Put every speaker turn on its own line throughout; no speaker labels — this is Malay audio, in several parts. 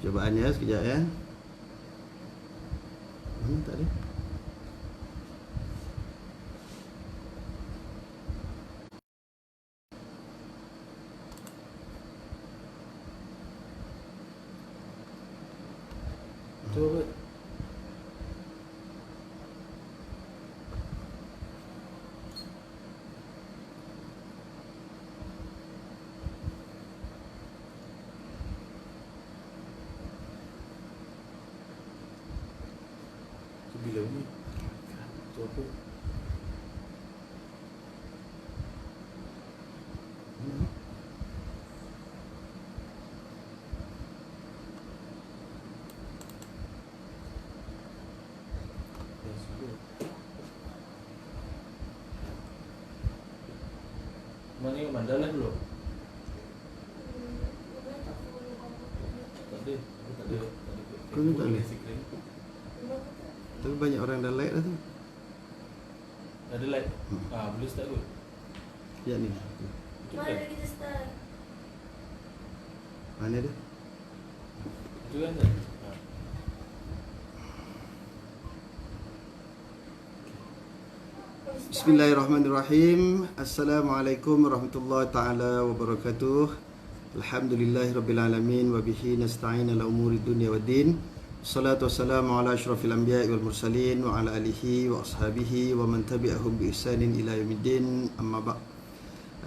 Cobaannya sekejap ya. Mana tak ada?
Tu apa? Tu bila ni? Tu apa? Dah sudah. Mana yang mandala dulu? Tak ada. Aku tak ada.
Kau ni tak ada?
Secret.
Tapi banyak orang dah like dah tu.
Ada light? Boleh start kot.
Ya ni.
Itu
Mana
kan?
kita start?
Mana dia?
Itu kan tak?
Bismillahirrahmanirrahim. Assalamualaikum warahmatullahi taala wabarakatuh. Alhamdulillahirabbil alamin wa bihi nasta'in ala umuri dunya waddin. Wassalatu wassalamu ala asyrafil anbiya'i wal mursalin wa ala alihi wa ashabihi wa man tabi'ahum bi ihsanin ila yaumiddin. Amma ba'd.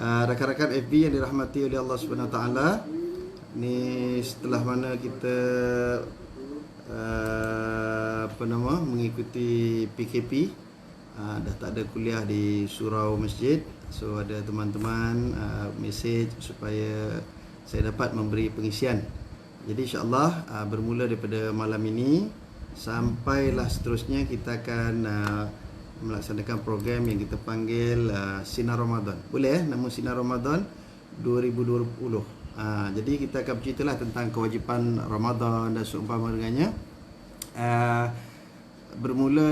Rakan-rakan FB yang dirahmati oleh Allah Subhanahu wa taala, ni setelah mana kita mengikuti PKP, dah tak ada kuliah di surau masjid. So ada teman-teman mesej supaya saya dapat memberi pengisian. Jadi insya-Allah bermula daripada malam ini sampailah seterusnya kita akan melaksanakan program yang kita panggil Sinar Ramadan. Boleh nama Sinar Ramadan 2020. Jadi kita akan berceritalah tentang kewajipan Ramadan dan seumpama dengannya. Bermula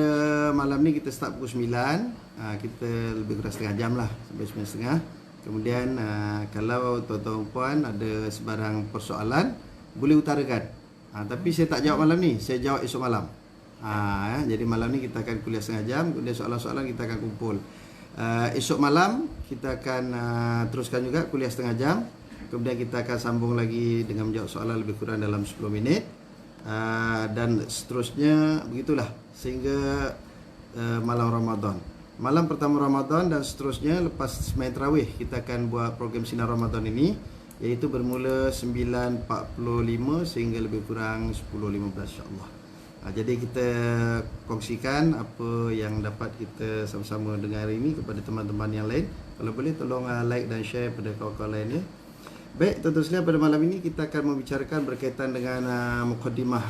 malam ni kita start pukul 9. Kita lebih kurang setengah jam lah, sampai 9.30. Kemudian kalau tuan-tuan puan ada sebarang persoalan, boleh utarakan. Tapi saya tak jawab malam ni, saya jawab esok malam. Jadi malam ni kita akan kuliah setengah jam, kemudian soalan-soalan kita akan kumpul. Esok malam kita akan teruskan juga kuliah setengah jam. Kemudian kita akan sambung lagi dengan menjawab soalan lebih kurang dalam 10 minit. Dan seterusnya begitulah sehingga malam Ramadan. Malam pertama Ramadan dan seterusnya lepas sembahyang tarawih kita akan buat program Sinar Ramadan ini, iaitu bermula 9.45 sehingga lebih kurang 10.15 insya-Allah. Jadi kita kongsikan apa yang dapat kita sama-sama dengar hari ini kepada teman-teman yang lain. Kalau boleh tolong like dan share pada kawan-kawan lain ya. Baik, tuan-tuan sekalian, pada malam ini kita akan membicarakan berkaitan dengan mukaddimah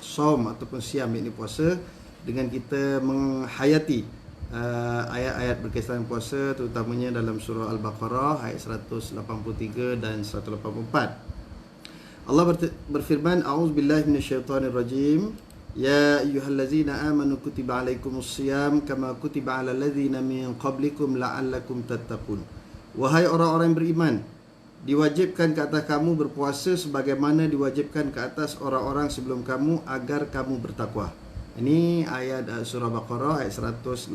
saum ataupun siam, yakni puasa, dengan kita menghayati ayat-ayat berkaitan puasa, terutamanya dalam surah Al-Baqarah ayat 183 dan 184. Allah berfirman, a'udzubillahi minasyaitonirrajim. Ya ayyuhallazina amanu kutiba alaikumusiyam kama kutiba alal ladzina min qablikum la'allakum tattaqun. Wahai orang-orang yang beriman, diwajibkan ke atas kamu berpuasa sebagaimana diwajibkan ke atas orang-orang sebelum kamu agar kamu bertakwa. Ini ayat surah Baqarah ayat 183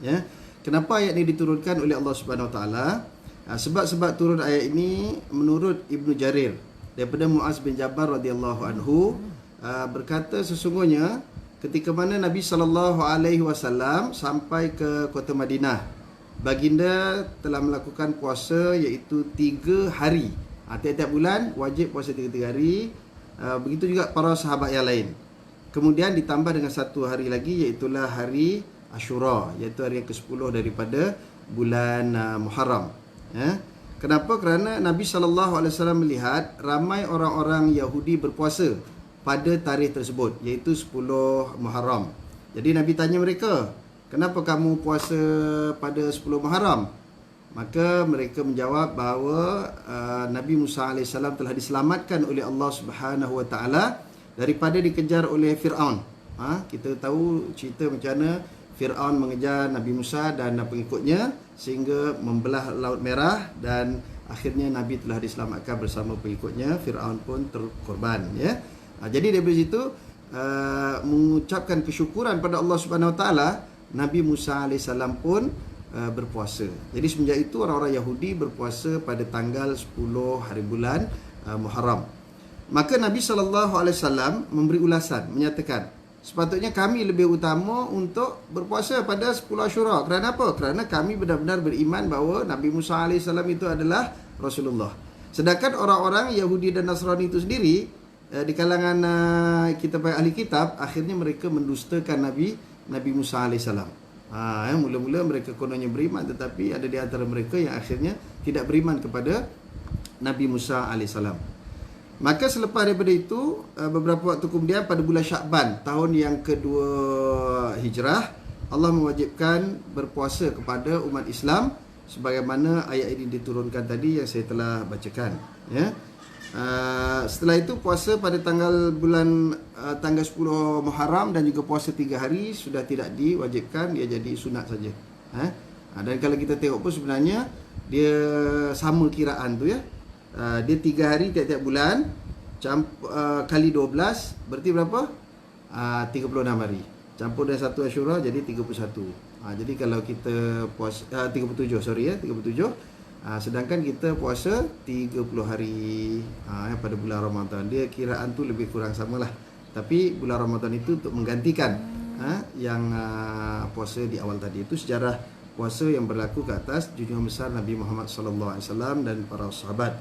ya. Kenapa ayat ini diturunkan oleh Allah Subhanahu Wa Taala? Sebab-sebab turun ayat ini menurut Ibnu Jarir daripada Muaz bin Jabal radhiyallahu anhu, berkata sesungguhnya ketika mana Nabi SAW sampai ke kota Madinah, baginda telah melakukan puasa iaitu 3 hari. Tiap-tiap bulan wajib puasa 3 hari. Begitu juga para sahabat yang lain. Kemudian ditambah dengan 1 hari lagi, iaitulah hari Ashura, iaitu hari yang ke-10 daripada bulan Muharram. Kenapa? Kerana Nabi SAW melihat ramai orang-orang Yahudi berpuasa pada tarikh tersebut, iaitu 10 Muharram. Jadi Nabi tanya mereka, kenapa kamu puasa pada 10 Muharram? Maka mereka menjawab bahawa Nabi Musa AS telah diselamatkan oleh Allah Subhanahu Wa Taala daripada dikejar oleh Fir'aun. Kita tahu cerita macam mana Fir'aun mengejar Nabi Musa dan pengikutnya sehingga membelah Laut Merah, dan akhirnya Nabi telah diselamatkan bersama pengikutnya, Firaun pun terkorban, ya. Jadi daripada situ mengucapkan kesyukuran pada Allah Subhanahu Wa Taala, Nabi Musa alaihissalam pun berpuasa. Jadi semenjak itu orang-orang Yahudi berpuasa pada tanggal 10 hari bulan Muharram. Maka Nabi SAW memberi ulasan, menyatakan sepatutnya kami lebih utama untuk berpuasa pada 10 Asyura. Kerana apa? Kerana kami benar-benar beriman bahawa Nabi Musa AS itu adalah Rasulullah. Sedangkan orang-orang Yahudi dan Nasrani itu sendiri, di kalangan kita ahli kitab, akhirnya mereka mendustakan Nabi Musa AS. Mula-mula mereka kononnya beriman, tetapi ada di antara mereka yang akhirnya tidak beriman kepada Nabi Musa AS. Maka selepas daripada itu, beberapa waktu kemudian pada bulan Syakban tahun yang kedua Hijrah, Allah mewajibkan berpuasa kepada umat Islam sebagaimana ayat ini diturunkan tadi yang saya telah bacakan, ya. Setelah itu puasa pada tanggal 10 Muharram dan juga puasa 3 hari sudah tidak diwajibkan, dia jadi sunat saja. Dan kalau kita tengok pun sebenarnya dia sama kiraan tu, ya. Dia 3 hari tiap-tiap bulan kali 12 berarti berapa? 36 hari. Campur dengan 1 Asyura jadi 31. Jadi kalau kita puasa 37, 37. Sedangkan kita puasa 30 hari pada bulan Ramadan. Dia kiraan tu lebih kurang samalah. Tapi bulan Ramadan itu untuk menggantikan yang puasa di awal tadi. Itu sejarah puasa yang berlaku ke atas junjungan besar Nabi Muhammad SAW dan para sahabat.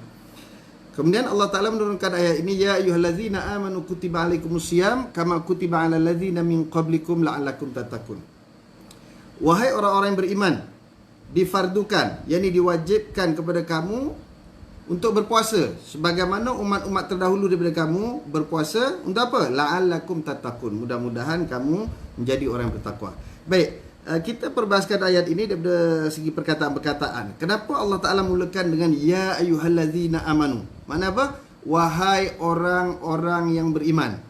Kemudian Allah Ta'ala menurunkan ayat ini, ya ayyuhallazina amanu kutiba alaikumusiyam kama kutiba alal ladzina min qablikum la'allakum tattaqun. Wahai orang-orang yang beriman, difardukan, yakni diwajibkan kepada kamu untuk berpuasa sebagaimana umat-umat terdahulu daripada kamu berpuasa untuk apa? La'allakum tattaqun. Mudah-mudahan kamu menjadi orang yang bertakwa. Baik, kita perbahaskan ayat ini daripada segi perkataan-perkataan. Kenapa Allah Ta'ala mulakan dengan ya ayyuhallazina amanu? Mana apa? Wahai orang-orang yang beriman.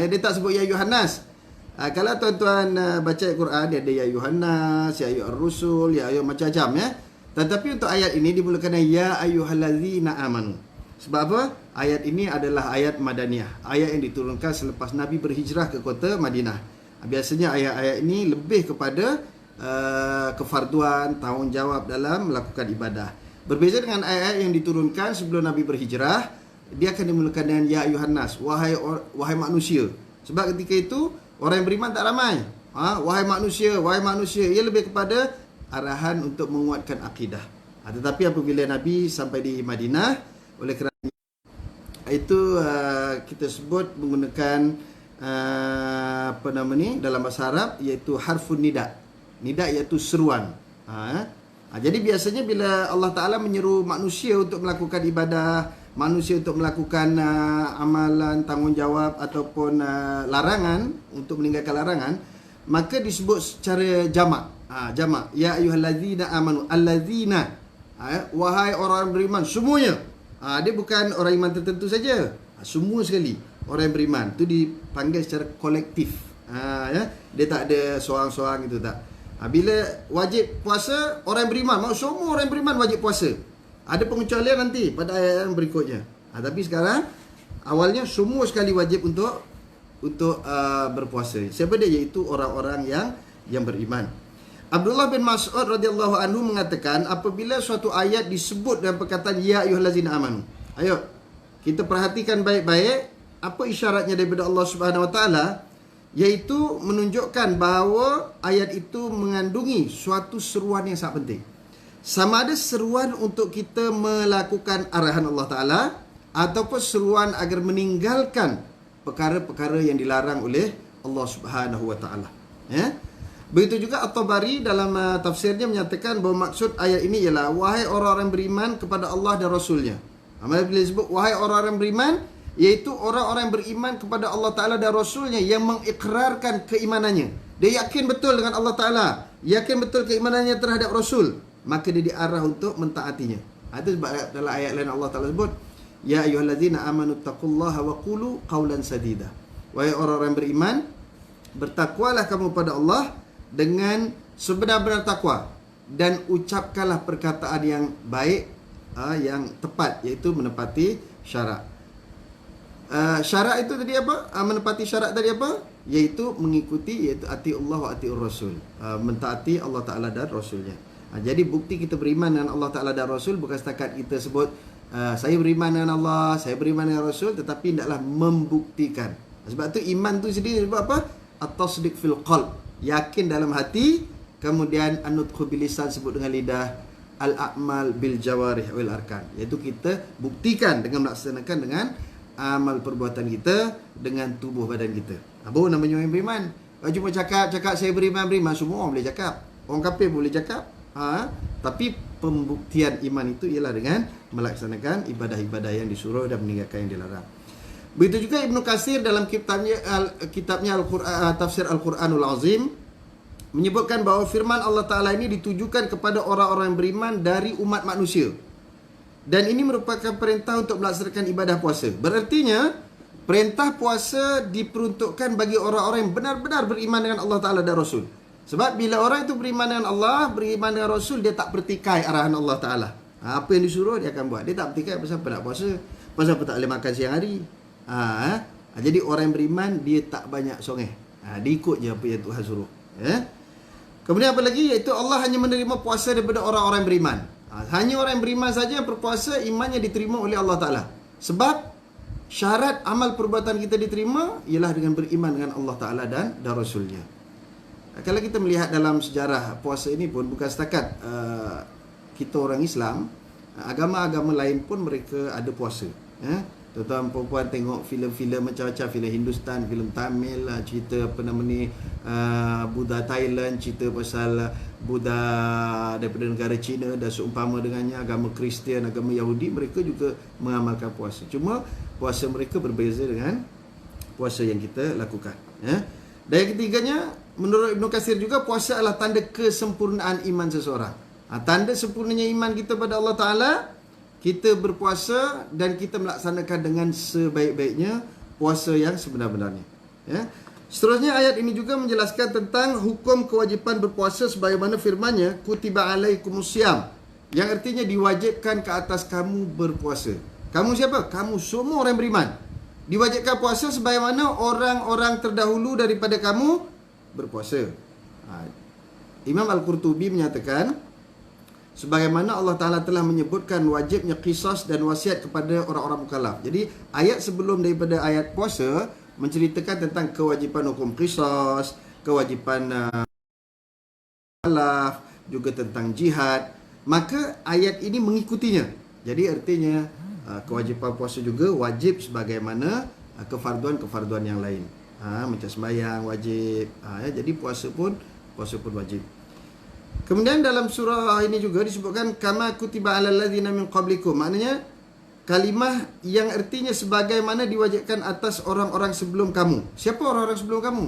Dia tak sebut ya ayyuhannas. Kalau tuan-tuan baca Al-Quran, dia ada ya ayyuhannas, ya ayyuhar-rusul, ya ayyuh macam-macam, ya. Tetapi untuk ayat ini dimulakan dengan ya ayyuhallazina amanu. Sebab apa? Ayat ini adalah ayat Madaniyah. Ayat yang diturunkan selepas Nabi berhijrah ke kota Madinah. Biasanya ayat-ayat ini lebih kepada kefarduan, tanggungjawab dalam melakukan ibadah. Berbeza dengan ayat-ayat yang diturunkan sebelum Nabi berhijrah, dia akan dimulakan dengan ya ayyuhannas, wahai manusia. Sebab ketika itu orang yang beriman tak ramai. Wahai manusia, ia lebih kepada arahan untuk menguatkan akidah. Tetapi apabila Nabi sampai di Madinah, oleh kerana itu kita sebut menggunakan dalam bahasa Arab iaitu harfun nida. Nida iaitu seruan. Jadi biasanya bila Allah Ta'ala menyeru manusia untuk melakukan ibadah, manusia untuk melakukan amalan, tanggungjawab ataupun larangan, untuk meninggalkan larangan, maka disebut secara jamak. Jamak. Ya ayyuhallazina amanu. Allazina. Wahai orang beriman. Semuanya. Dia bukan orang iman tertentu saja. Semua sekali orang yang beriman. Itu dipanggil secara kolektif. Dia tak ada seorang-seorang itu, tak. Bila wajib puasa, orang yang beriman, semua orang yang beriman wajib puasa. Ada pengecualian nanti pada ayat yang berikutnya. Tapi sekarang awalnya semua sekali wajib untuk berpuasa. Siapa dia? Iaitu orang-orang yang beriman. Abdullah bin Mas'ud radhiyallahu anhu mengatakan, apabila suatu ayat disebut dengan perkataan ya ayyuhallazina amanu. Ayo kita perhatikan baik-baik apa isyaratnya daripada Allah Subhanahu Wa Taala, iaitu menunjukkan bahawa ayat itu mengandungi suatu seruan yang sangat penting. Sama ada seruan untuk kita melakukan arahan Allah Ta'ala, ataupun seruan agar meninggalkan perkara-perkara yang dilarang oleh Allah Subhanahu Wa Taala. Begitu juga At-Tabari dalam tafsirnya menyatakan bahawa maksud ayat ini ialah wahai orang-orang beriman kepada Allah dan Rasulnya. Bila disebut wahai orang-orang beriman, iaitu orang-orang yang beriman kepada Allah Ta'ala dan Rasulnya, yang mengikrarkan keimanannya. Dia yakin betul dengan Allah Ta'ala, yakin betul keimanannya terhadap Rasul, maka dia diarah untuk mentaatinya. Itu sebab dalam ayat lain Allah Ta'ala sebut ya ayyuhallazina amanu taqullaha wa qulu qawlan sadida. Wahai orang-orang yang beriman, bertakwalah kamu pada Allah dengan sebenar-benar takwa, dan ucapkanlah perkataan yang baik yang tepat, iaitu menepati syarak. Syarak itu tadi apa? Menepati syarak tadi apa? Iaitu mengikuti, iaitu ati Allah wa ati Rasul, mentaati Allah Ta'ala dan Rasulnya. Jadi bukti kita beriman dengan Allah Ta'ala dan Rasul bukan setakat kita sebut saya beriman dengan Allah, saya beriman dengan Rasul, tetapi hendaklah membuktikan. Sebab tu iman tu sendiri sebab apa? At-tasdiq fil qalb, yakin dalam hati, kemudian an-nutqu bil lisan, sebut dengan lidah, al-a'mal bil jawarih wal arkan, iaitu kita buktikan dengan melaksanakan dengan amal perbuatan kita, dengan tubuh badan kita. Apa namanya orang beriman? Cuma cakap saya beriman, semua orang boleh cakap. Orang kafir boleh cakap. Tapi pembuktian iman itu ialah dengan melaksanakan ibadah-ibadah yang disuruh dan meninggalkan yang dilarang. Begitu juga Ibnu Katsir dalam kitabnya Tafsir Al-Quranul Azim menyebutkan bahawa firman Allah Ta'ala ini ditujukan kepada orang-orang yang beriman dari umat manusia. Dan ini merupakan perintah untuk melaksanakan ibadah puasa. Berartinya, perintah puasa diperuntukkan bagi orang-orang yang benar-benar beriman dengan Allah Ta'ala dan Rasul. Sebab bila orang itu beriman dengan Allah, beriman dengan Rasul, dia tak pertikai arahan Allah Ta'ala. Apa yang disuruh, dia akan buat. Dia tak pertikai pasal apa nak puasa, pasal apa tak boleh makan siang hari. Jadi orang yang beriman, dia tak banyak songeh. Dia ikut je apa yang Tuhan suruh. Kemudian apa lagi? Iaitu Allah hanya menerima puasa daripada orang-orang yang beriman. Hanya orang yang beriman saja yang berpuasa, imannya diterima oleh Allah Ta'ala. Sebab syarat amal perbuatan kita diterima ialah dengan beriman dengan Allah Ta'ala dan Rasulnya. Kalau kita melihat dalam sejarah puasa ini pun bukan setakat kita orang Islam, agama-agama lain pun mereka ada puasa. Tuan-tuan perempuan tengok filem-filem macam-macam, filem Hindustan, filem Tamil, cerita apa nama ni, Buddha Thailand, cerita pasal Buddha daripada negara China dan seumpama dengannya, agama Kristian, agama Yahudi, mereka juga mengamalkan puasa. Cuma puasa mereka berbeza dengan puasa yang kita lakukan. Dan yang ketiganya, menurut Ibnu Katsir juga, puasa adalah tanda kesempurnaan iman seseorang. Tanda sempurnanya iman kita pada Allah Ta'ala, kita berpuasa dan kita melaksanakan dengan sebaik-baiknya puasa yang sebenar-benarnya. Seterusnya ayat ini juga menjelaskan tentang hukum kewajipan berpuasa sebagaimana firman-Nya, kutiba alaikumusiyam, yang artinya diwajibkan ke atas kamu berpuasa. Kamu siapa? Kamu semua orang beriman. Diwajibkan puasa sebagaimana orang-orang terdahulu daripada kamu berpuasa. Imam Al-Qurtubi menyatakan, sebagaimana Allah Ta'ala telah menyebutkan wajibnya qisas dan wasiat kepada orang-orang mukallaf. Jadi ayat sebelum daripada ayat puasa menceritakan tentang kewajipan hukum qisas, kewajipan mukallaf, juga tentang jihad. Maka ayat ini mengikutinya. Jadi artinya kewajipan puasa juga wajib sebagaimana kefarduan-kefarduan yang lain. Macam sembahyang wajib. Jadi puasa pun wajib. Kemudian dalam surah ini juga disebutkan kama kutiba alal ladzina min qablikum. Maknanya kalimah yang artinya sebagaimana diwajibkan atas orang-orang sebelum kamu. Siapa orang-orang sebelum kamu?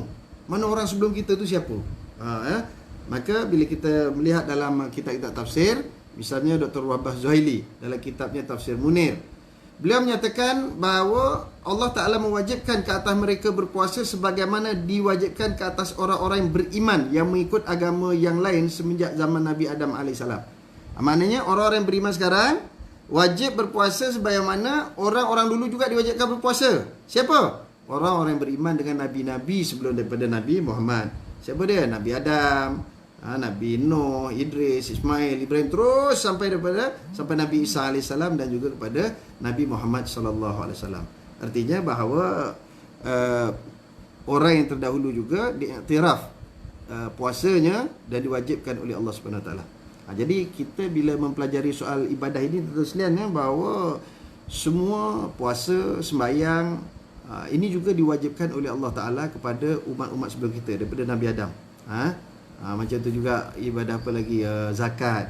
Mana orang sebelum kita tu siapa? Maka bila kita melihat dalam kitab-kitab tafsir, misalnya Dr. Wahbah Zuhaili dalam kitabnya Tafsir Munir, beliau menyatakan bahawa Allah Ta'ala mewajibkan ke atas mereka berpuasa sebagaimana diwajibkan ke atas orang-orang yang beriman yang mengikut agama yang lain semenjak zaman Nabi Adam AS. Maknanya orang-orang yang beriman sekarang wajib berpuasa sebagaimana orang-orang dulu juga diwajibkan berpuasa. Siapa? Orang-orang yang beriman dengan Nabi-Nabi sebelum daripada Nabi Muhammad. Siapa dia? Nabi Adam, Nabi Nuh, Idris, Ismail, Ibrahim, terus sampai Nabi Isa AS dan juga kepada Nabi Muhammad SAW. Artinya bahawa orang yang terdahulu juga diiktiraf puasanya dan diwajibkan oleh Allah SWT. Jadi kita bila mempelajari soal ibadah ini, tuan-tuan sekalian, bahawa semua puasa, sembahyang, ini juga diwajibkan oleh Allah Ta'ala kepada umat-umat sebelum kita daripada Nabi Adam. Macam tu juga ibadah apa lagi, zakat.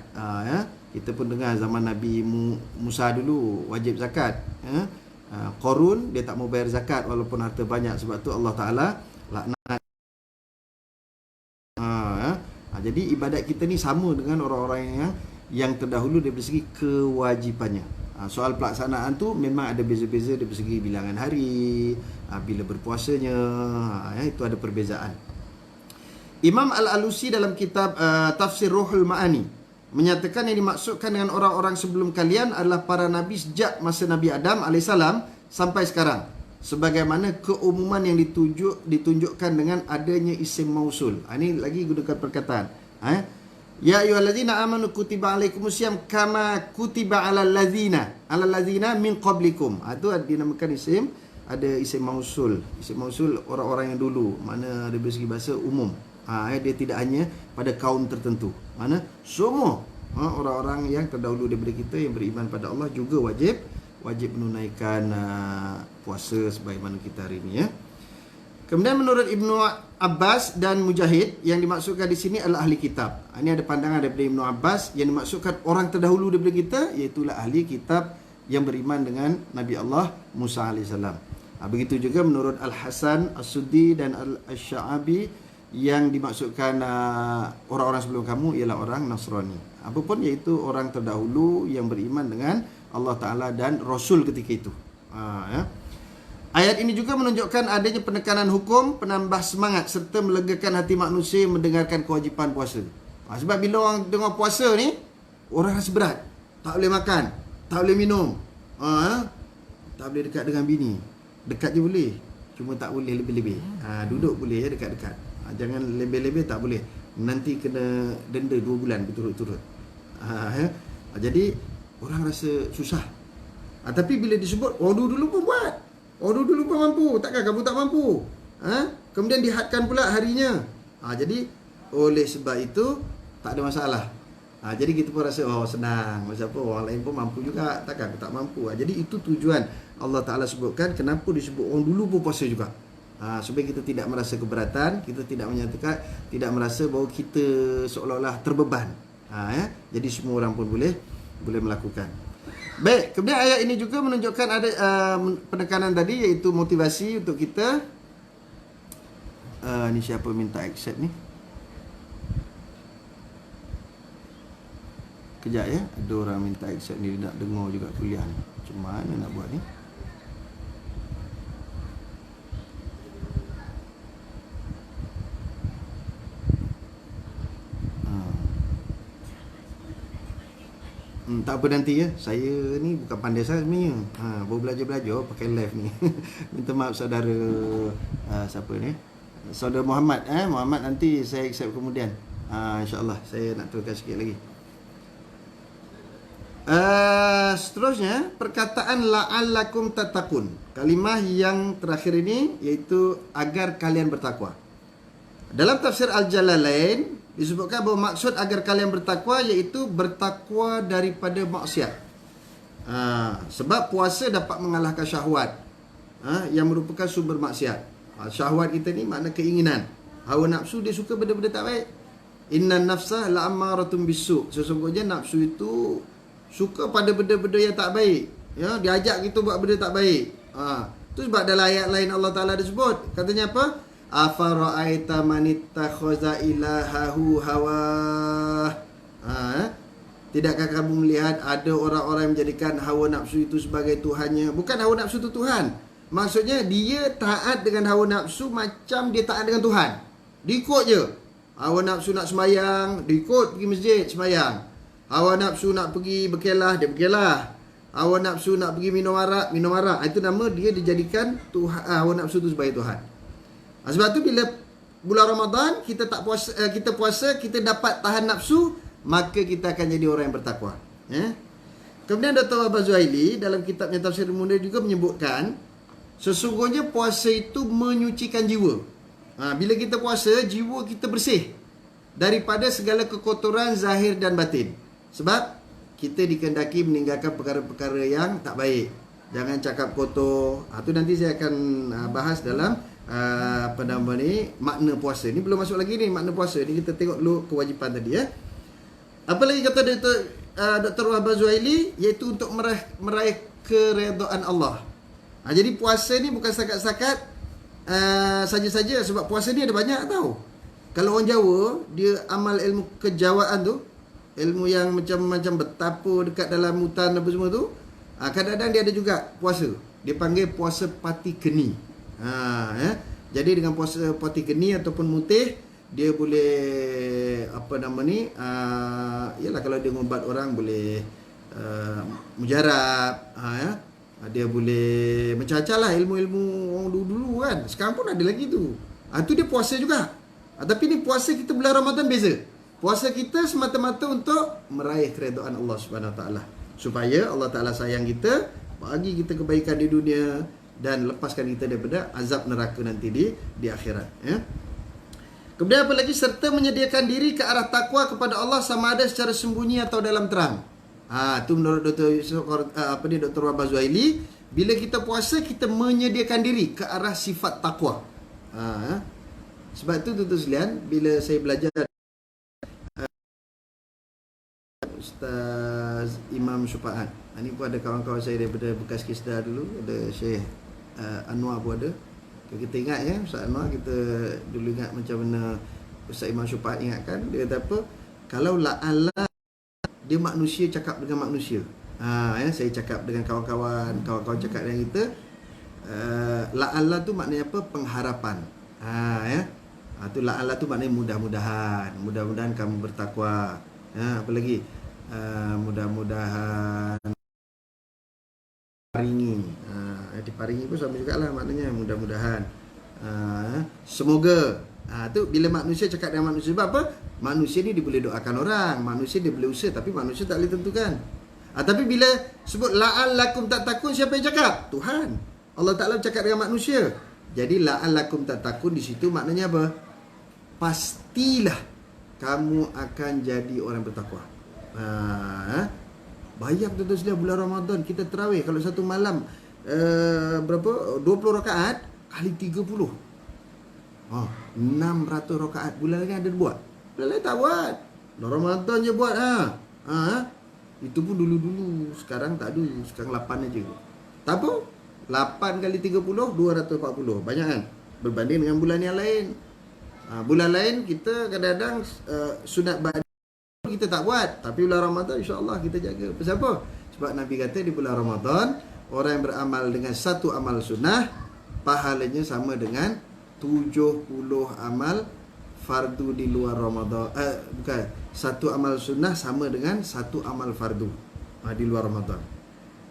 Kita pun dengar zaman Nabi Musa dulu wajib zakat. Qarun dia tak mau bayar zakat walaupun harta banyak, sebab tu Allah Ta'ala laknat. Jadi ibadat kita ni sama dengan orang-orang yang terdahulu dari segi kewajipannya. Soal pelaksanaan tu memang ada beza-beza dari segi bilangan hari, bila berpuasanya, itu ada perbezaan. Imam Al-Alusi dalam kitab Tafsir Ruhul Ma'ani menyatakan yang dimaksudkan dengan orang-orang sebelum kalian adalah para nabi sejak masa Nabi Adam AS sampai sekarang. Sebagaimana keumuman yang ditunjukkan dengan adanya isim mausul. Ini lagi gunakan perkataan. Ya ayyuhallazina amanu kutiba alaikumusiyam kama kutiba alal ladzina min qablikum. Itu dinamakan isim, ada isim mausul. Isim mausul orang-orang yang dulu, mana dari segi bahasa umum. Dia tidak hanya pada kaum tertentu. Mana semua orang-orang yang terdahulu daripada kita yang beriman pada Allah juga wajib menunaikan puasa sebagaimana kita hari ini, ya. Kemudian menurut Ibnu Abbas dan Mujahid, yang dimaksudkan di sini adalah ahli kitab. Ini ada pandangan daripada Ibnu Abbas, yang dimaksudkan orang terdahulu daripada kita, iaitulah ahli kitab yang beriman dengan Nabi Allah Musa AS. Begitu juga menurut Al-Hasan As-Suddi dan Al-Sya'abi, yang dimaksudkan orang-orang sebelum kamu ialah orang Nasrani. Apapun, iaitu orang terdahulu yang beriman dengan Allah Ta'ala dan Rasul ketika itu. Ya. Ayat ini juga menunjukkan adanya penekanan hukum, penambah semangat serta melegakan hati manusia mendengarkan kewajipan puasa. Sebab bila orang dengar puasa ni, orang rasa berat. Tak boleh makan, tak boleh minum, tak boleh dekat dengan bini. Dekat je boleh, cuma tak boleh lebih-lebih. Duduk boleh, ya, dekat-dekat. Jangan lebih-lebih, tak boleh. Nanti kena denda 2 bulan berturut-turut. Ya. Jadi orang rasa susah. Tapi bila disebut, dulu pun buat. Dulu pun mampu. Takkan kamu tak mampu? Kemudian dihadkan pula harinya. Jadi oleh sebab itu tak ada masalah. Jadi kita pun rasa senang. Macam apa orang lain pun mampu juga, takkan aku tak mampu. Jadi itu tujuan Allah Ta'ala sebutkan kenapa disebut orang dulu pun puasa juga. Supaya kita tidak merasa keberatan, kita tidak menyatakan, tidak merasa bahawa kita seolah-olah terbeban. Ya? Jadi semua orang pun boleh melakukan. Baik, kemudian ayat ini juga menunjukkan ada penekanan tadi, iaitu motivasi untuk kita. Ni siapa minta accept ni? Kejap, ya. Ada orang minta accept ni, nak dengar juga kuliah ni. Macam mana nak buat ni? Tak apa nanti, ya. Saya ni bukan pandai sangat sebenarnya. Baru belajar pakai live ni. Minta maaf saudara siapa ni? Saudara Muhammad. Muhammad nanti saya accept kemudian. InsyaAllah saya nak teruskan sikit lagi. Seterusnya, perkataan la'allakum tattaqun. Kalimah yang terakhir ini iaitu agar kalian bertakwa. Dalam tafsir Al-Jalalain disebutkan bahawa maksud agar kalian bertakwa iaitu bertakwa daripada maksiat. Sebab puasa dapat mengalahkan syahwat, yang merupakan sumber maksiat. Syahwat kita ni makna keinginan. Hawa nafsu, dia suka benda-benda tak baik. Innan nafsah la'ammaratun bisu'. Sesungguhnya nafsu itu suka pada benda-benda yang tak baik. Ya, diajak kita buat benda tak baik. Itu sebab dalam ayat lain Allah Ta'ala disebut. Katanya apa? Afara'aita manittakhadha ilahahu hawa. Tidakkah kamu melihat ada orang-orang yang menjadikan hawa nafsu itu sebagai Tuhannya? Bukan hawa nafsu itu Tuhan. Maksudnya dia taat dengan hawa nafsu macam dia taat dengan Tuhan. Diikut je. Hawa nafsu nak semayang, diikut pergi masjid semayang. Hawa nafsu nak pergi berkelah, dia berkelah. Hawa nafsu nak pergi minum arak. Itu nama dia dijadikan Tuhan, hawa nafsu itu sebagai Tuhan. Sebab tu bila bulan Ramadan kita puasa, kita dapat tahan nafsu, maka kita akan jadi orang yang bertakwa. Kemudian Dr. Abbas Zuhaili dalam kitabnya Tafsir Munir juga menyebutkan sesungguhnya puasa itu menyucikan jiwa. Bila kita puasa, jiwa kita bersih daripada segala kekotoran zahir dan batin. Sebab kita dikehendaki meninggalkan perkara-perkara yang tak baik. Jangan cakap kotor. Itu nanti saya akan bahas dalam makna puasa. Ni belum masuk lagi ni makna puasa. Ni kita tengok dulu kewajipan tadi, ya. Apa lagi kata Dr. Abbas Zuhaili, iaitu untuk meraih keredaan Allah. Jadi puasa ni bukan setakat saja-saja, sebab puasa ni ada banyak tau. Kalau orang Jawa, dia amal ilmu kejawaan tu, ilmu yang macam-macam betapa dekat dalam hutan apa semua tu, kadang-kadang dia ada juga puasa. Dia panggil puasa pati geni. Jadi dengan puasa pati geni ataupun mutih, dia boleh apa nama ni, yalah kalau dia ngobat orang boleh mujarab, ya. Dia boleh macam-macam lah ilmu-ilmu orang dulu-dulu kan. Sekarang pun ada lagi tu. Tu dia puasa juga. Tapi ni puasa kita bulan Ramadan beza. Puasa kita semata-mata untuk meraih keredaan Allah Subhanahu Wa Taala, supaya Allah Taala sayang kita, bagi kita kebaikan di dunia dan lepaskan kita daripada azab neraka nanti di akhirat, ya. Kemudian apa lagi? Serta menyediakan diri ke arah takwa kepada Allah sama ada secara sembunyi atau dalam terang. Tu menurut Dr. Wahbah Zuhaili, bila kita puasa kita menyediakan diri ke arah sifat takwa. Sebab tu tuan-tuan sekalian, bila saya belajar Ustaz Imam Syufaat, ni pun ada kawan-kawan saya daripada bekas Kisda dulu, ada Syekh Anwar pun ada. Kita ingat ya, Ustaz Anwar, kita dulu ingat macam mana Ustaz Imam Syufaat ingatkan. Dia kata apa? Kalau la'alla dia manusia cakap dengan manusia. Ya, saya cakap dengan kawan-kawan cakap dengan kita. La'alla tu maknanya apa? Pengharapan. Ya. Tu la'alla tu maknanya mudah-mudahan kamu bertakwa. Apa lagi? Mudah-mudahan paringi. Diparingi pun sama jugalah maknanya, mudah-mudahan. Semoga. Tu bila manusia cakap dengan manusia, sebab apa? Manusia ni dia boleh doakan orang, manusia dia boleh usaha, tapi manusia tak boleh tentukan. Tapi bila sebut la'allakum tattaqun, siapa yang cakap? Tuhan. Allah Ta'ala cakap dengan manusia. Jadi la'allakum tattaqun di situ maknanya apa? Pastilah kamu akan jadi orang bertakwa. Bayang tuan-tuan sekalian, bulan Ramadan kita tarawih, kalau satu malam berapa? 20 rakaat kali 30. 600 rakaat. Bulan lain ada buat? Bulan lain tak buat. Bulan Ramadan je buat. Itu pun dulu-dulu. Sekarang tak ada. Sekarang 8 aja. Tak apa. 8 kali 30, 240. Banyak kan? Berbanding dengan bulan yang lain. Bulan lain kita kadang-kadang sunat ba'da kita tak buat. Tapi bulan Ramadan insya-Allah kita jaga. Pasal apa? Sebab Nabi kata di bulan Ramadan, orang yang beramal dengan satu amal sunnah, pahalanya sama dengan 70 amal fardu di luar Ramadan. Bukan, satu amal sunnah sama dengan satu amal fardu di luar Ramadan.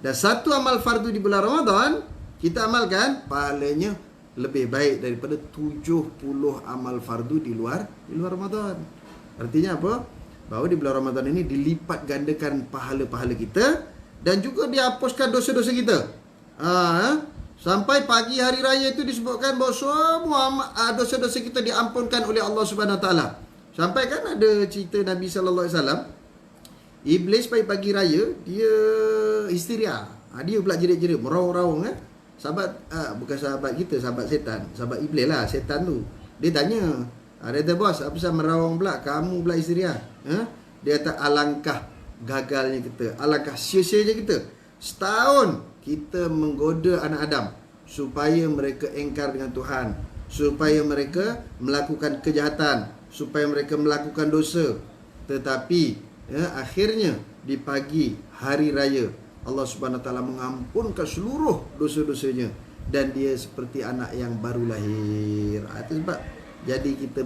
Dan satu amal fardu di bulan Ramadan kita amalkan, pahalanya lebih baik daripada 70 amal fardu di luar Ramadan. Artinya apa? Bahawa di bulan Ramadan ini dilipat gandakan pahala-pahala kita, dan juga dihapuskan dosa-dosa kita. Sampai pagi hari raya itu disebutkan bahawa semua dosa-dosa kita diampunkan oleh Allah Subhanahu Wa Taala. Sampai kan ada cerita Nabi sallallahu alaihi wasallam, iblis pagi raya dia histeria. Dia pula jerit-jerit, meraung-raung Sahabat bukan sahabat kita, sahabat setan, sahabat iblis lah, setan tu. Dia tanya, dia kata, bos, apa pasal meraung pula, kamu pula histeria? Dia kata, alangkah gagalnya kita, alangkah sia-sianya kita. Setahun kita menggoda anak Adam supaya mereka engkar dengan Tuhan, supaya mereka melakukan kejahatan, supaya mereka melakukan dosa. Tetapi akhirnya di pagi hari raya Allah Subhanahu Wa Taala mengampunkan seluruh dosa-dosanya, dan dia seperti anak yang baru lahir. Itu sebab jadi kita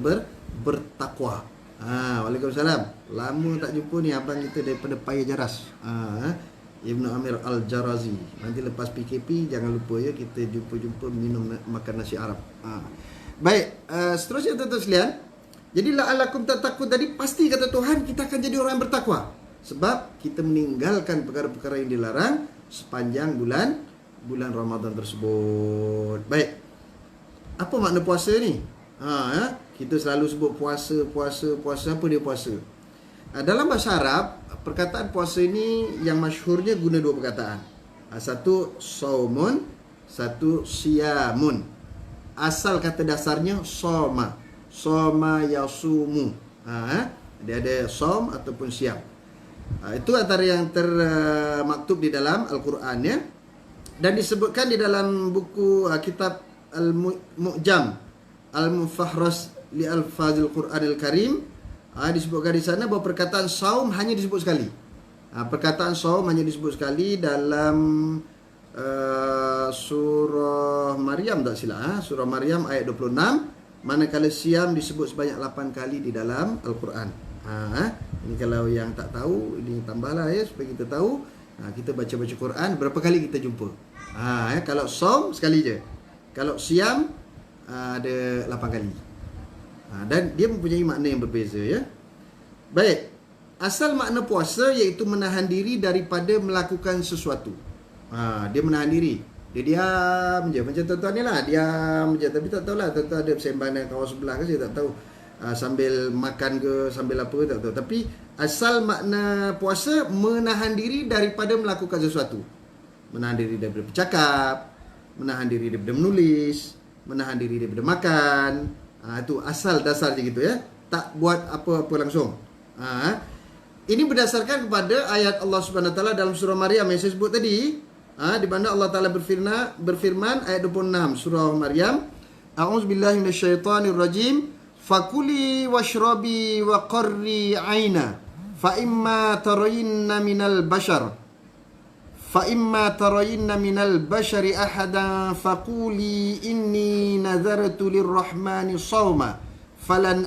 bertakwa. Waalaikumsalam. Lama tak jumpa ni abang kita daripada Paya Jaras, Ibnu Amir Al-Jarazi. Nanti lepas PKP jangan lupa ya, kita jumpa-jumpa minum makan nasi Arab. Baik, seterusnya tuan-tuan sekalian. Jadi la'alakum tattaqun tadi, pasti kata Tuhan kita akan jadi orang yang bertakwa. Sebab kita meninggalkan perkara-perkara yang dilarang sepanjang bulan Ramadan tersebut. Baik. Apa makna puasa ni? Kita selalu sebut puasa. Apa dia puasa? Dalam bahasa Arab, perkataan puasa ini yang masyhurnya guna dua perkataan. Satu saumun, satu siyamun. Asal kata dasarnya soma. Soma yasumu. Dia ada som ataupun siam. Itu antara yang termaktub di dalam Al-Quran ya. Dan disebutkan di dalam buku kitab Al-Mu'jam Al-Mufahras li Al-Fazil Quranil Karim, disebutkan di sana bahawa perkataan saum hanya disebut sekali. Perkataan saum hanya disebut sekali dalam surah Maryam tak silap. Surah Maryam ayat 26. manakala siam disebut sebanyak 8 kali di dalam Al-Quran. Ini kalau yang tak tahu, ini tambahlah ya supaya kita tahu. Kita baca-baca Quran berapa kali kita jumpa. Kalau som sekali je. Kalau siam ada 8 kali. Dan dia mempunyai makna yang berbeza ya. Baik. Asal makna puasa iaitu menahan diri daripada melakukan sesuatu. Dia menahan diri. Dia diam je. Macam tuan-tuan ni lah. Diam je. Tapi tak tahulah. Tuan-tuan ada bersembang dengan kawan sebelah ke, saya tak tahu. Sambil makan ke, sambil apa, tak tahu. Tapi asal makna puasa menahan diri daripada melakukan sesuatu. Menahan diri daripada bercakap, menahan diri daripada menulis, menahan diri daripada makan. Itu asal dasar je gitu ya. Tak buat apa-apa langsung. Ini berdasarkan kepada ayat Allah Subhanahu Wa Taala dalam surah Maryam yang saya sebut tadi. Di mana Allah Taala berfirman ayat 26 surah Maryam, A'udzubillahi minasyaitonirrajim. Fakuli washrabi wa qarri aina fa imma tarayinna minal bashari ahadan faquli inni nazartu lirrahmani sawma falan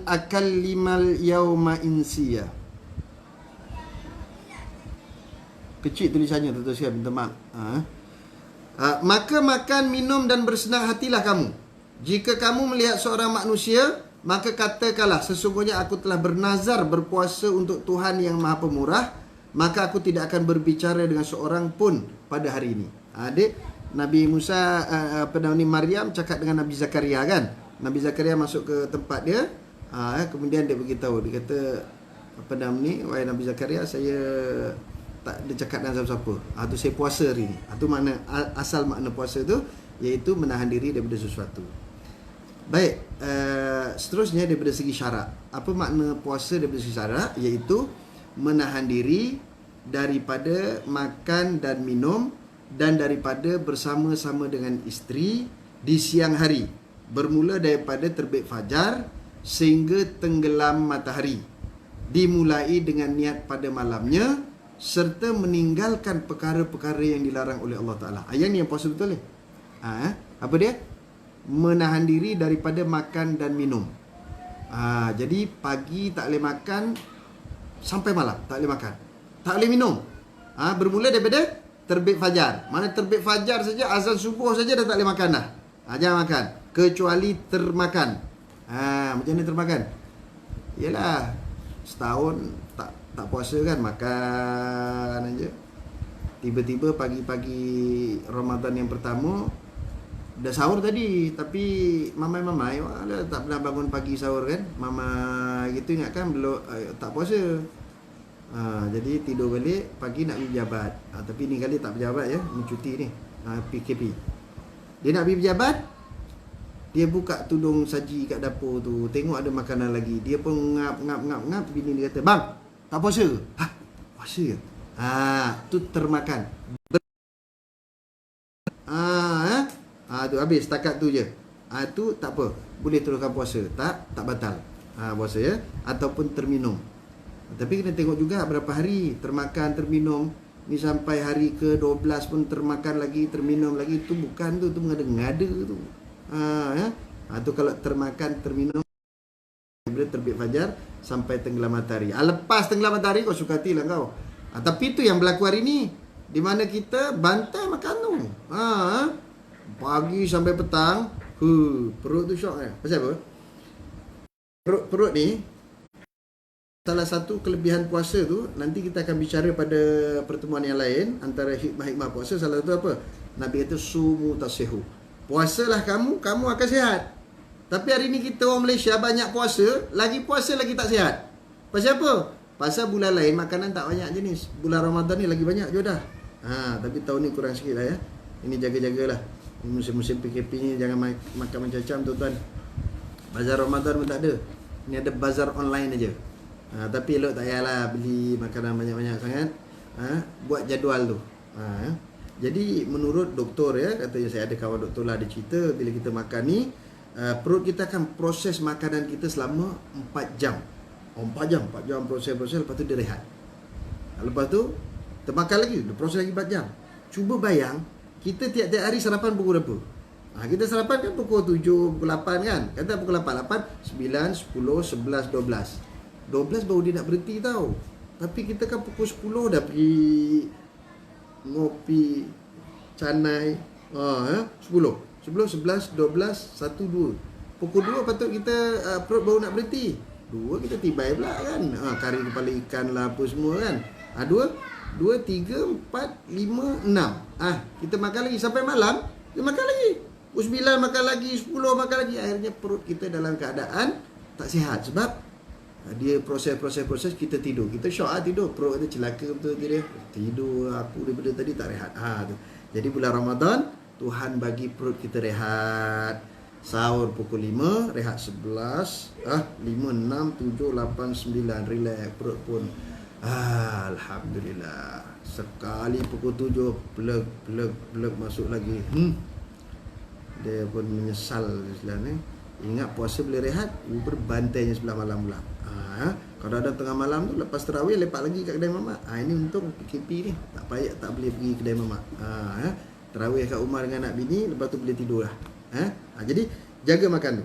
akallimal yawma insiya. Kecil tulisannya, tuan-tuan sekalian, minta maaf. Maka makan, minum dan bersenang hatilah kamu. Jika kamu melihat seorang manusia, maka katakanlah, sesungguhnya aku telah bernazar berpuasa untuk Tuhan yang Maha Pemurah, maka aku tidak akan berbicara dengan seorang pun pada hari ini. Adik, Nabi Musa, Maryam cakap dengan Nabi Zakaria kan. Nabi Zakaria masuk ke tempat dia, kemudian dia beritahu, dia kata, wahai Nabi Zakaria, saya tak ada cakap dengan siapa-siapa. Tu saya puasa hari ni. Itu makna, asal makna puasa tu iaitu menahan diri daripada sesuatu. Baik, seterusnya daripada segi syarak. Apa makna puasa daripada segi syarak? Iaitu menahan diri daripada makan dan minum dan daripada bersama-sama dengan isteri di siang hari, bermula daripada terbit fajar sehingga tenggelam matahari, dimulai dengan niat pada malamnya, serta meninggalkan perkara-perkara yang dilarang oleh Allah Ta'ala. Yang ni yang puasa betul ni. Apa dia? Menahan diri daripada makan dan minum. Jadi pagi tak boleh makan sampai malam, tak boleh makan, tak boleh minum. Bermula daripada terbit fajar. Mana terbit fajar saja, azan subuh saja dah tak boleh makan dah. Jangan makan kecuali termakan. Macam mana termakan? Yalah, setahun tak puasa kan, makan aja. Tiba-tiba pagi-pagi Ramadan yang pertama dah sahur tadi, tapi mamai-mamai tak pernah bangun pagi sahur kan. Mama gitu ingatkan belum tak puasa. Jadi tidur balik pagi nak pergi pejabat. Tapi ni kali tak pejabat ya, mencuti ni. PKP. Dia nak pergi pejabat, dia buka tudung saji kat dapur tu, tengok ada makanan lagi. Dia pun ngap. Bini dia kata, "Bang, tak puasa ke?" Puasa ke? Tu termakan. Tu habis setakat tu je. Tu tak apa, boleh teruskan puasa. Tak batal. Puasa ya, ataupun terminum. Tapi kena tengok juga berapa hari termakan, terminum. Ni sampai hari ke-12 pun termakan lagi, terminum lagi. Tu bukan tu mengada-ngada tu. Tu kalau termakan, terminum daripada terbit fajar sampai tenggelam matahari. Lepas tenggelam matahari kau suka hatilah kau. Tapi itu yang berlaku hari ni, di mana kita bantai makan tu. Pagi sampai petang, perut tu syok kan. Pasal apa? Perut ni, salah satu kelebihan puasa tu, nanti kita akan bicara pada pertemuan yang lain. Antara hikmah-hikmah puasa, salah satu apa? Nabi kata, sumu tasihu. Puasalah kamu akan sihat. Tapi hari ni kita orang Malaysia banyak puasa, lagi tak sihat. Pasal apa? Pasal bulan lain makanan tak banyak jenis. Bulan Ramadan ni lagi banyak je dah. Tapi tahun ni kurang sikit lah ya. Ini jaga-jagalah. Musim-musim PKP ni jangan makan macam-macam tuan-tuan. Bazar Ramadan pun tak ada. Ni ada bazar online aja. Tapi elok tak payahlah beli makanan banyak-banyak sangat. Buat jadual tu. Jadi menurut doktor ya, katanya saya ada kawan doktor lah, ada cerita bila kita makan ni, perut kita akan proses makanan kita selama 4 jam. 4 jam proses, lepas tu dia rehat. Lepas tu termakan lagi, dia proses lagi 4 jam. Cuba bayang, kita tiap-tiap hari sarapan pukul berapa? Kita sarapan kan pukul 7, pukul 8 kan. Kata pukul 8, 9, 10, 11, 12. 12 baru dia nak berhenti tau. Tapi kita kan pukul 10 dah pergi ngopi, canai. 10, 11, 12, 1, 2. Pukul 2 patut kita perut baru nak berhenti. 2 kita tibai pula kan. Kari kepala ikan lah apa semua kan. 2, 3, 4, 5, 6. Kita makan lagi sampai malam. Kita makan lagi. Pukul 9 makan lagi, 10 makan lagi. Akhirnya perut kita dalam keadaan tak sihat. Sebab dia proses kita tidur. Kita syok tidur. Perut kita celaka betul dia. Tidur aku daripada tadi tak rehat. Tu. Jadi bulan Ramadan, Tuhan bagi perut kita rehat. Sahur pukul 5, rehat 11, 5, 6, 7, 8, 9, relax perut pun. Alhamdulillah. Sekali pukul 7, plug masuk lagi. Dia pun menyesal Islam ni. Ingat puasa boleh rehat, berbantainya sebelah malam pula. Kalau ada tengah malam tu lepas tarawih lepak lagi kat kedai mamak. Ini untung PKP ni tak payah, tak boleh pergi kedai mamak. Tarawih kat rumah dengan anak bini, lepas tu boleh tidur lah. Jadi jaga makan tu.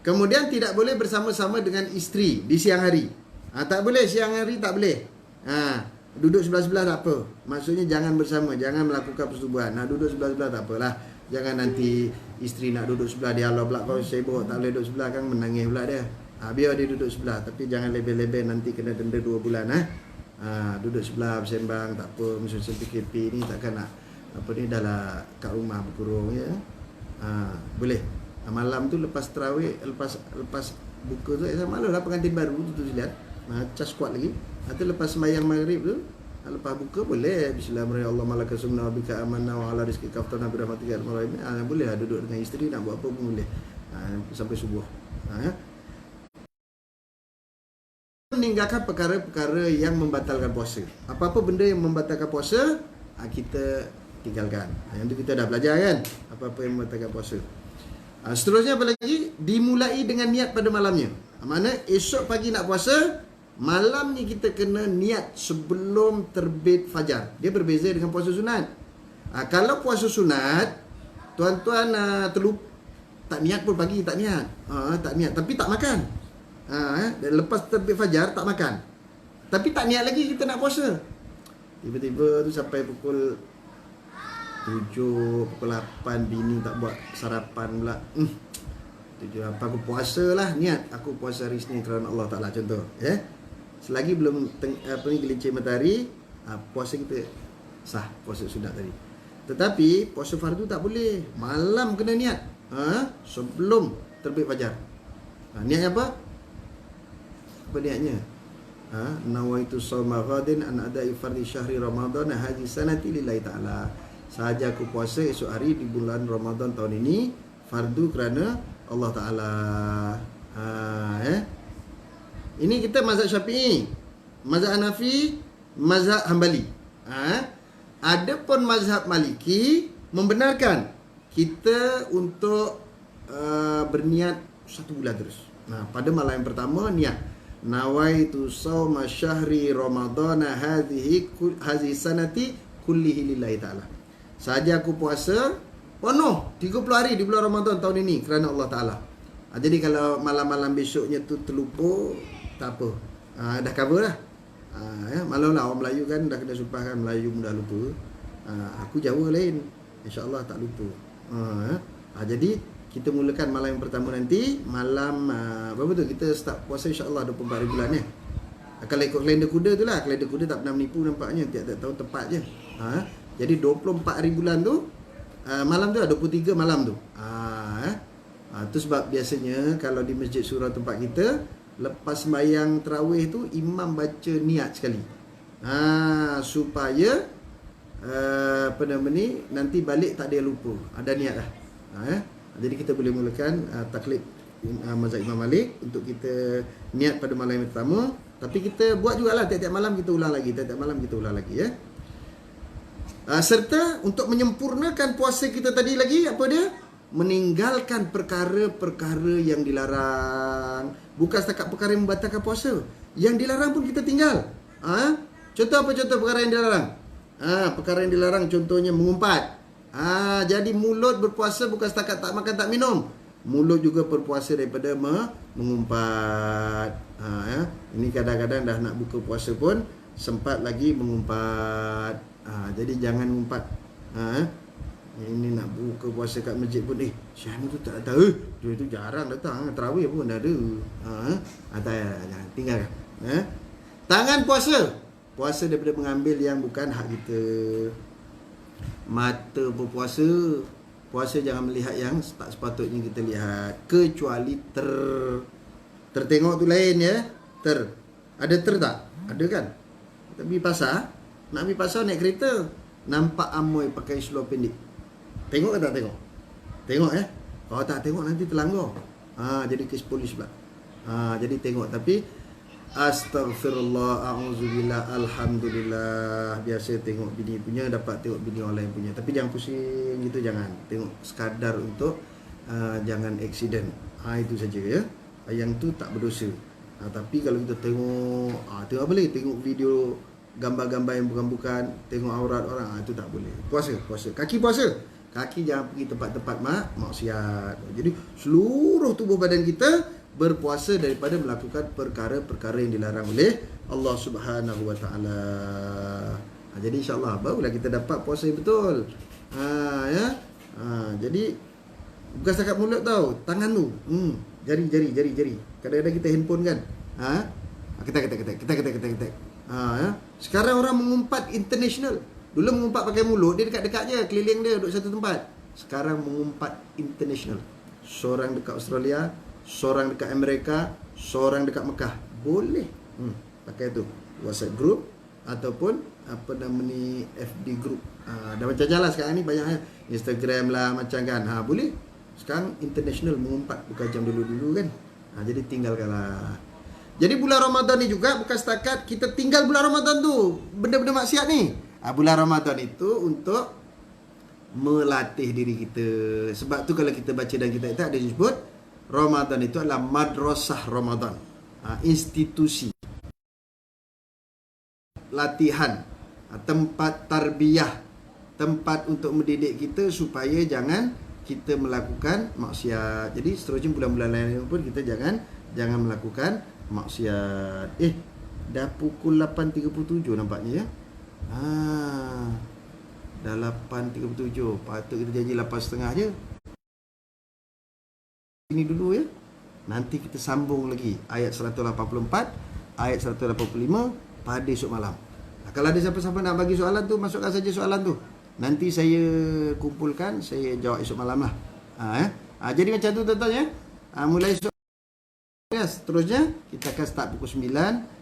Kemudian tidak boleh bersama-sama dengan isteri di siang hari. Tak boleh siang hari, tak boleh. Duduk sebelah-sebelah tak apa. Maksudnya jangan bersama, jangan melakukan persetubuhan. Duduk sebelah-sebelah tak apalah. Jangan nanti isteri nak duduk sebelah dia, Allah pula kau sibuk tak boleh duduk sebelah kan, menangis pula dia. Biar dia duduk sebelah, tapi jangan lebih-lebih nanti kena denda 2 bulan. Duduk sebelah bersembang tak apa. Masa PKP ni takkan nak apa ni, dah lah kat rumah berkurung ya. Boleh. Malam tu lepas tarawih, lepas buka tu malam lah pengantin baru tu lihat. Cas kuat lagi. Atau lepas sembahyang maghrib tu, lepas buka boleh bismillahirrahmanirrahim Allah malaka sumna wa bika amanna wa ala rizqika aftana bi rahmatika arhamar boleh lah duduk dengan isteri, nak buat apa pun boleh. Sampai subuh. Meninggalkan perkara-perkara yang membatalkan puasa. Apa-apa benda yang membatalkan puasa, kita tinggalkan. Yang tu kita dah belajar kan, apa-apa yang membatalkan puasa. Seterusnya apa lagi? Dimulai dengan niat pada malamnya. Mana esok pagi nak puasa, malam ni kita kena niat sebelum terbit fajar. Dia berbeza dengan puasa sunat. Kalau puasa sunat, tuan-tuan tak niat pun pagi, tak niat. Tak niat, tapi tak makan. Lepas terbit fajar, tak makan. Tapi tak niat lagi kita nak puasa. Tiba-tiba tu sampai pukul 7, pukul 8 bini tak buat sarapan pula. 7 apa, aku puasa lah, niat aku puasa hari Isnin kerana Allah Ta'ala, contoh ya. Selagi belum gelincir matahari, puasa kita sah, puasa sunat tadi. Tetapi puasa fardu tak boleh, malam kena niat sebelum terbit fajar. Niatnya apa? Apa niatnya? Nawaitu shauma ghadin an ada'i fardhi syahri Ramadan hadhihi sanati lillahi ta'ala. Sahaja aku puasa esok hari di bulan Ramadan tahun ini fardu kerana Allah Ta'ala. Ini kita mazhab Syafi'i, mazhab Hanafi, mazhab Hanbali. Adapun mazhab Maliki membenarkan kita untuk berniat 1 bulan terus. Pada malam yang pertama niat nawaitu shauma syahri ramadhana hadhihi sanati kullihi lillahi ta'ala. Sahaja aku puasa penuh 30 hari di bulan Ramadan tahun ini kerana Allah Ta'ala. Jadi kalau malam-malam besoknya tu terlupa, tak apa, dah cover lah. Malam lah orang Melayu kan dah kena sumpah kan, Melayu mudah lupa. Aku Jawa lain, InsyaAllah tak lupa. Jadi kita mulakan malam yang pertama nanti. Malam berapa tu kita start puasa, InsyaAllah 24 hari bulan ya. Kalau ikut kalender kuda tu lah, kalender kuda tak pernah menipu nampaknya, tiap-tiap tahun tepat je. Jadi 24 hari bulan tu, malam tu lah 23 malam tu. Tu sebab biasanya kalau di masjid surau tempat kita, lepas sembahyang tarawih tu imam baca niat sekali. Supaya apa nama ni, nanti balik tak ada yang lupa, ada niat lah. Jadi kita boleh mulakan taklid mazhab Imam Malik untuk kita niat pada malam yang pertama. Tapi kita buat jugalah tiap-tiap malam kita ulang lagi, tiap-tiap malam kita ulang lagi ya. Serta untuk menyempurnakan puasa kita tadi lagi, apa dia? Meninggalkan perkara-perkara yang dilarang. Bukan setakat perkara yang membatalkan puasa, yang dilarang pun kita tinggal. Contoh apa contoh perkara yang dilarang? Perkara yang dilarang contohnya mengumpat. Jadi mulut berpuasa bukan setakat tak makan tak minum. Mulut juga berpuasa daripada mengumpat. Ya. Ini kadang-kadang dah nak buka puasa pun sempat lagi mengumpat. Jadi jangan ngumpat. Ini nak buka puasa kat masjid pun Syahmi tu tak tahu. Dia tu jarang datang. Tarawih pun dah ada. Jangan tinggalkan. Tangan puasa. Puasa daripada mengambil yang bukan hak kita. Mata berpuasa. Puasa jangan melihat yang tak sepatutnya kita lihat. Kecuali tertengok tu lain ya. Ada tak? Ada kan? Kita pergi pasar. Nak pergi pasar naik kereta. Nampak amoy pakai seluar pendek. Tengok ke tak tengok? Tengok ya. Kalau tak tengok nanti terlanggar. Jadi kes polis pula. Jadi tengok. Tapi Astaghfirullah, a'udzubillah, alhamdulillah. Biasa tengok bini punya, dapat tengok bini orang lain punya. Tapi jangan pusing gitu, jangan. Tengok sekadar untuk jangan aksiden. Itu saja ya. Yang tu tak berdosa. Tapi kalau kita tengok tengok apa lagi? Tengok video gambar-gambar yang bukan-bukan, tengok aurat orang, itu tak boleh. Puasa. Kaki puasa. Kaki jangan pergi tempat-tempat maksiat. Jadi seluruh tubuh badan kita berpuasa daripada melakukan perkara-perkara yang dilarang oleh Allah Subhanahu Wa Taala. Jadi insya-Allah barulah kita dapat puasa yang betul. Jadi bukan setakat mulut tau, tangan tu. Jari. Kadang-kadang kita handphone kan. Ketek. Sekarang orang mengumpat international. Dulu mengumpat pakai mulut, dia dekat-dekat je, keliling dia duduk satu tempat. Sekarang mengumpat international. Seorang dekat Australia, seorang dekat Amerika, seorang dekat Mekah. Boleh pakai tu WhatsApp group ataupun FB group. Dah macam jalan sekarang ni banyak Instagram lah macam kan. Boleh. Sekarang international mengumpat, bukan macam dulu-dulu kan. Jadi tinggalkanlah. Jadi bulan Ramadan ni juga bukan setakat kita tinggal bulan Ramadan tu benda-benda maksiat ni. Bulan Ramadan itu untuk melatih diri kita. Sebab tu kalau kita baca dan kita ada disebut Ramadan itu adalah madrasah Ramadan. Institusi latihan, tempat tarbiyah, tempat untuk mendidik kita supaya jangan kita melakukan maksiat. Jadi seterusnya bulan-bulan lain pun kita jangan melakukan maksiat. Dah pukul 8.37 nampaknya ya. Dah 8.37. Patut kita janji 8.30 je. Ini dulu ya. Nanti kita sambung lagi ayat 184, ayat 185 pada esok malam. Kalau ada siapa-siapa nak bagi soalan tu, masukkan saja soalan tu. Nanti saya kumpulkan, saya jawab esok malam lah. Jadi macam tu tuan-tuan ya. Mulai esok seterusnya kita akan start pukul 9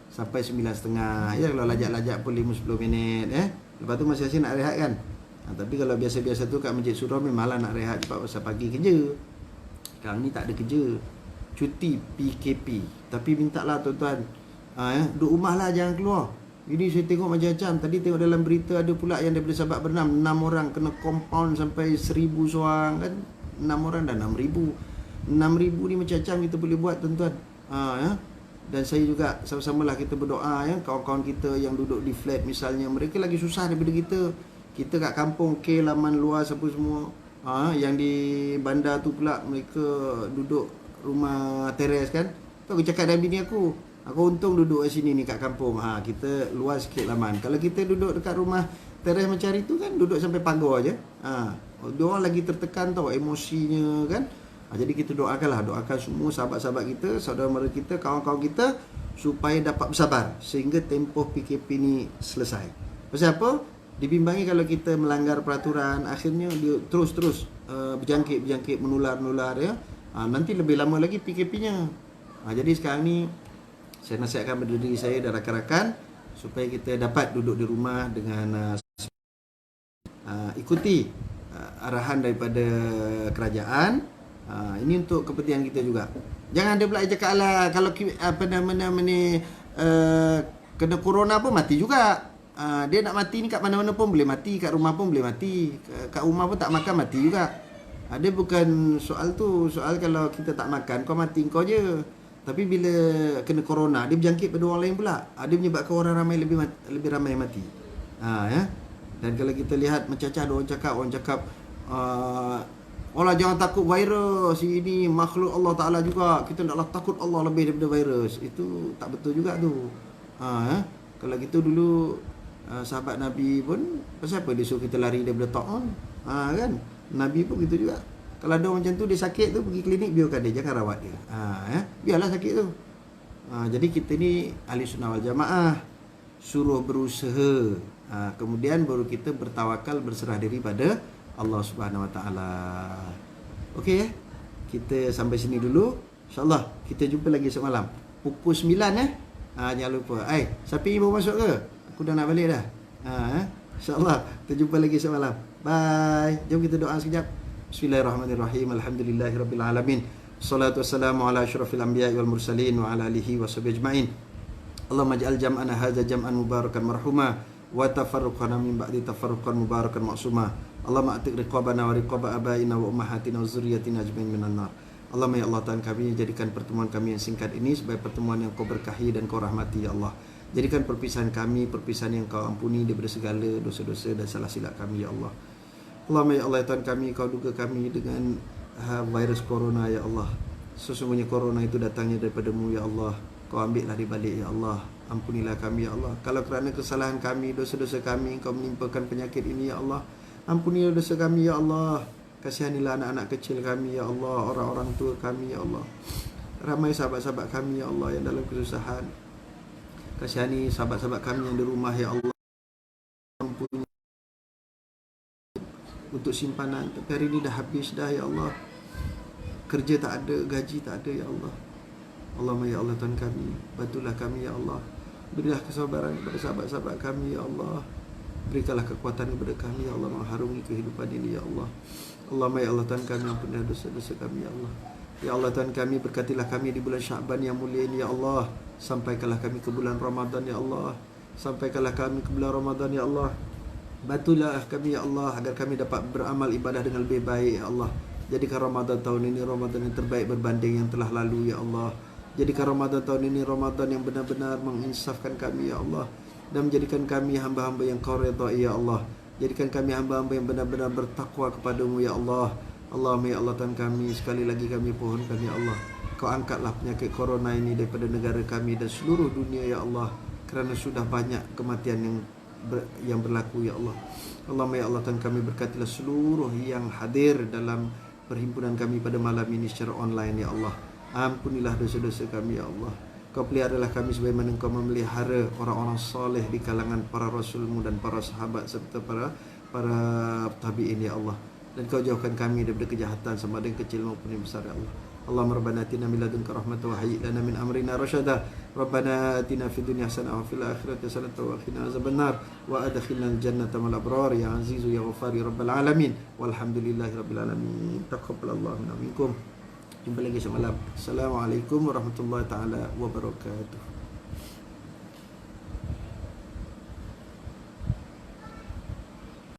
sampai 9.30 ya. Kalau lajak-lajak pun 5-10 minit ya. Lepas tu masing-masing nak rehat kan. Tapi kalau biasa-biasa tu kat Masjid Surau memanglah nak rehat cepat pasal pagi kerja. Sekarang ni tak ada kerja, cuti PKP. Tapi mintalah tuan-tuan duduk rumah lah, jangan keluar. Ini saya tengok macam-macam. Tadi tengok dalam berita ada pula yang daripada Sabak Bernam 6 orang kena compound sampai 1,000 seorang kan. 6 orang dah 6,000 ni macam-macam kita boleh buat tuan-tuan. Dan saya juga sama-samalah kita berdoa ya. Kawan-kawan kita yang duduk di flat misalnya, mereka lagi susah daripada kita. Kita kat kampung laman luas apa semua. Yang di bandar tu pula mereka duduk rumah teres kan. Tu aku cakap dengan bini aku untung duduk kat sini ni kat kampung. Kita luas sikit laman. Kalau kita duduk dekat rumah teres macam hari tu kan, duduk sampai pagar je. Dia orang lagi tertekan tau emosinya kan. Jadi kita doakan semua sahabat-sahabat kita, saudara mara kita, kawan-kawan kita supaya dapat bersabar sehingga tempoh PKP ni selesai. Pasal apa? Dibimbangi kalau kita melanggar peraturan, akhirnya dia terus berjangkit menular ya. Nanti lebih lama lagi PKP-nya. Jadi sekarang ni saya nasihatkan pada diri saya dan rakan-rakan supaya kita dapat duduk di rumah dengan ikuti arahan daripada kerajaan. Ini untuk kepentingan kita juga. Jangan ada pula cakap lah kalau kena corona pun mati juga. Dia nak mati ni kat mana-mana pun boleh mati, kat rumah pun boleh mati, kat rumah pun tak makan mati juga. Dia bukan soal tu, soal kalau kita tak makan kau mati kau je. Tapi bila kena corona dia berjangkit pada orang lain pula. Dia menyebabkan orang ramai lebih ramai yang mati. Ya. Dan kalau kita lihat macam-macam orang cakap Allah jangan takut virus, ini makhluk Allah Ta'ala juga, kita naklah takut Allah lebih daripada virus. Itu tak betul juga tu. Kalau gitu dulu sahabat Nabi pun, pasal apa dia suruh kita lari daripada ta'un? Kan? Nabi pun gitu juga. Kalau ada orang macam tu, dia sakit tu, pergi klinik, biarkan dia, jangan rawat dia. Biarlah sakit tu. Jadi kita ni ahli sunnah wal jamaah, suruh berusaha, kemudian baru kita bertawakal, berserah diri pada Allah Subhanahu Wa Taala. Okey, kita sampai sini dulu. InsyaAllah kita jumpa lagi esok malam pukul 9 jangan lupa. Siapa yang baru masuk ke? Aku dah nak balik dah. InsyaAllah kita jumpa lagi esok malam. Bye. Jom kita doa sekejap. Bismillahirrahmanirrahim. Alhamdulillahirabbil alamin. Wassalatu wassalamu ala asyrafil anbiya'i wal mursalin wa ala alihi washabihi ajmain. Allahumma ij'al jam'ana hadza jam'an mubarakan marhuma wa tafarruqana min ba'di tafarruqan mubarakan ma'suma. Allahumma atiq riqabana wa riqaba abaina wa ummahatina wa zurriyyatina ajmain minan nar. Allahumma ya Allah Tuhan kami, jadikan pertemuan kami yang singkat ini sebagai pertemuan yang Kau berkahi dan Kau rahmati ya Allah. Jadikan perpisahan kami perpisahan yang Kau ampuni daripada segala dosa-dosa dan salah silap kami ya Allah. Allahumma ya Allah Tuhan kami, Kau duga kami dengan virus corona ya Allah. Sesungguhnya corona itu datangnya daripada-Mu ya Allah. Kau ambillah di balik ya Allah. Ampunilah kami ya Allah. Kalau kerana kesalahan kami, dosa-dosa kami, Kau menimpakan penyakit ini ya Allah. Ampunilah dosa kami ya Allah. Kasihanilah anak-anak kecil kami ya Allah, orang-orang tua kami ya Allah. Ramai sahabat-sahabat kami ya Allah yang dalam kesusahan. Kasihani sahabat-sahabat kami yang di rumah ya Allah. Ampuni untuk simpanan, tapi hari ini dah habis dah ya Allah. Kerja tak ada, gaji tak ada ya Allah. Allahumma ya Allah Tuhan kami, bantulah kami ya Allah. Berilah kesabaran kepada sahabat-sahabat kami ya Allah. Berikanlah kekuatan kepada kami ya Allah, mengharungi kehidupan ini ya Allah. Allahumma ya Allah Tuhan kami, ampunilah dosa-dosa kami ya Allah. Ya Allah Tuhan kami, berkatilah kami di bulan Sya'ban yang mulia ini ya Allah. Sampaikanlah kami ke bulan Ramadan ya Allah. Sampaikanlah kami ke bulan Ramadan ya Allah. Bantulah kami ya Allah agar kami dapat beramal ibadah dengan lebih baik ya Allah. Jadikan Ramadan tahun ini Ramadan yang terbaik berbanding yang telah lalu ya Allah. Jadikan Ramadan tahun ini Ramadan yang benar-benar menginsafkan kami ya Allah, dan menjadikan kami hamba-hamba yang Kau redai ya Allah. Jadikan kami hamba-hamba yang benar-benar bertakwa kepada-Mu ya Allah. Allahumma ya Allah Tuhan kami, sekali lagi kami pohonkan ya Allah, Kau angkatlah penyakit corona ini daripada negara kami dan seluruh dunia ya Allah, kerana sudah banyak kematian yang berlaku ya Allah. Allahumma ya Allah Tuhan kami, berkatilah seluruh yang hadir dalam perhimpunan kami pada malam ini secara online ya Allah. Ampunilah dosa-dosa kami ya Allah. Kau peliharalah kami sebagaimana Kau memelihara orang-orang soleh di kalangan para Rasul-Mu dan para sahabat serta para tabi'in ya Allah. Dan Kau jauhkan kami daripada kejahatan sama ada yang kecil maupun yang besar ya Allah. Allahumma rabbana atina min ladunka rahmatan wa hayyi' lana min amrina rasyada. Rabbana atina fid dunya hasanah wa fil akhirati hasanah wa qina azabannar wa adkhilnal jannata ma'al abrar ya azizu ya ghafar ya rabbal alamin. Walhamdulillahi rabbil alamin. Taqabbalallahu minna minkum. Jumpa lagi semalam. Assalamualaikum warahmatullahi taala wabarakatuh.